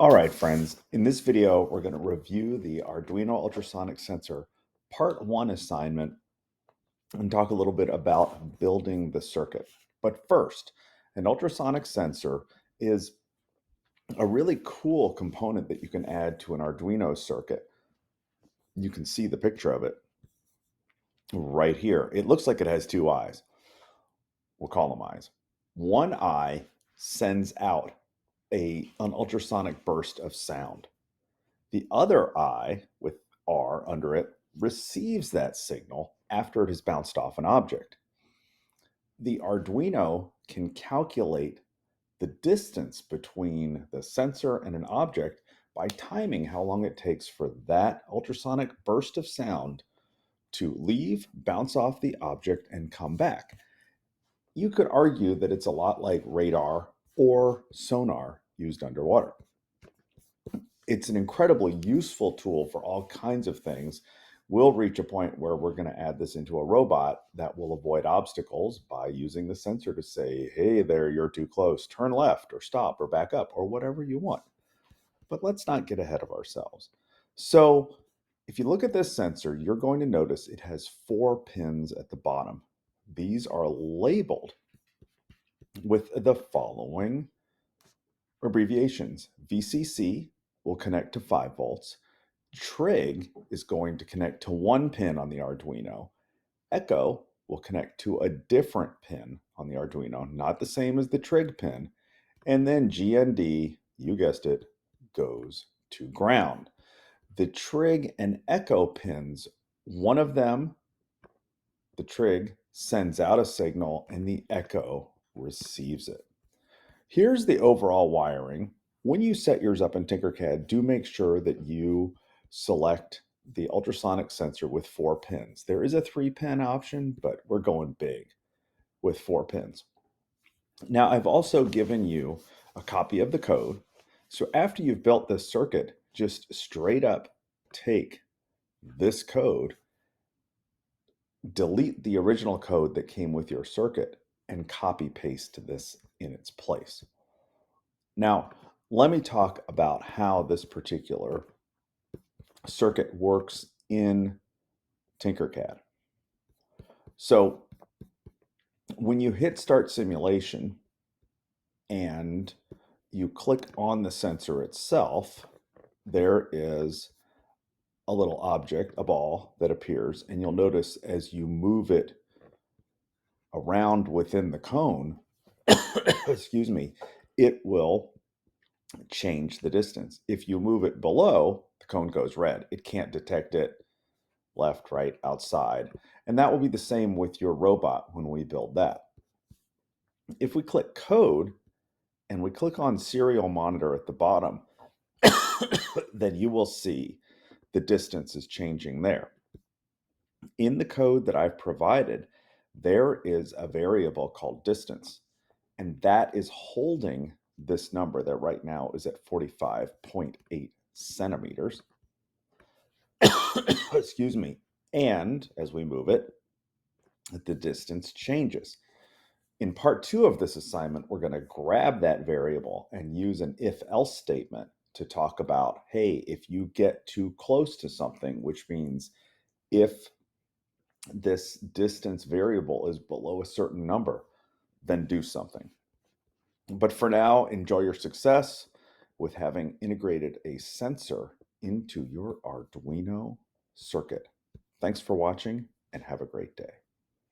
All right, friends, in this video, we're going to review the Arduino ultrasonic sensor part one assignment and talk a little bit about building the circuit. But first, an ultrasonic sensor is a really cool component that you can add to an Arduino circuit. You can see the picture of it right here. It looks like it has two eyes. We'll call them eyes. One eye sends out an ultrasonic burst of sound. The other eye, with R under it, receives that signal after it has bounced off an object. The Arduino can calculate the distance between the sensor and an object by timing how long it takes for that ultrasonic burst of sound to leave, bounce off the object, and come back. You could argue that it's a lot like radar or sonar used underwater. It's an incredibly useful tool for all kinds of things. We'll reach a point where we're going to add this into a robot that will avoid obstacles by using the sensor to say, hey there, you're too close, turn left or stop or back up or whatever you want. But let's not get ahead of ourselves. So if you look at this sensor, you're going to notice it has 4 pins at the bottom. These are labeled with the following abbreviations. VCC will connect to 5 volts. Trig is going to connect to 1 pin on the Arduino. Echo will connect to a different pin on the Arduino, not the same as the trig pin. And then GND, you guessed it, goes to ground. The trig and echo pins, one of them, the trig, sends out a signal and the echo receives it. Here's the overall wiring. When you set yours up in Tinkercad, do make sure that you select the ultrasonic sensor with 4 pins. There is a 3-pin option, but we're going big with 4 pins. Now, I've also given you a copy of the code. So after you've built this circuit, just straight up take this code, delete the original code that came with your circuit, and copy paste this in its place. Now, let me talk about how this particular circuit works in Tinkercad. So when you hit Start Simulation and you click on the sensor itself, there is a little object, a ball, that appears, and you'll notice as you move it around within the cone, excuse me, it will change the distance. If you move it below, the cone goes red. It can't detect it left, right, outside. And that will be the same with your robot when we build that. If we click code and we click on serial monitor at the bottom, then you will see the distance is changing there. In the code that I've provided, there is a variable called distance, and that is holding this number that right now is at 45.8 centimeters. Excuse me. And as we move it, the distance changes. In part 2 of this assignment, we're going to grab that variable and use an if-else statement to talk about, hey, if you get too close to something, which means if this distance variable is below a certain number, then do something. But for now, enjoy your success with having integrated a sensor into your Arduino circuit. Thanks for watching and have a great day.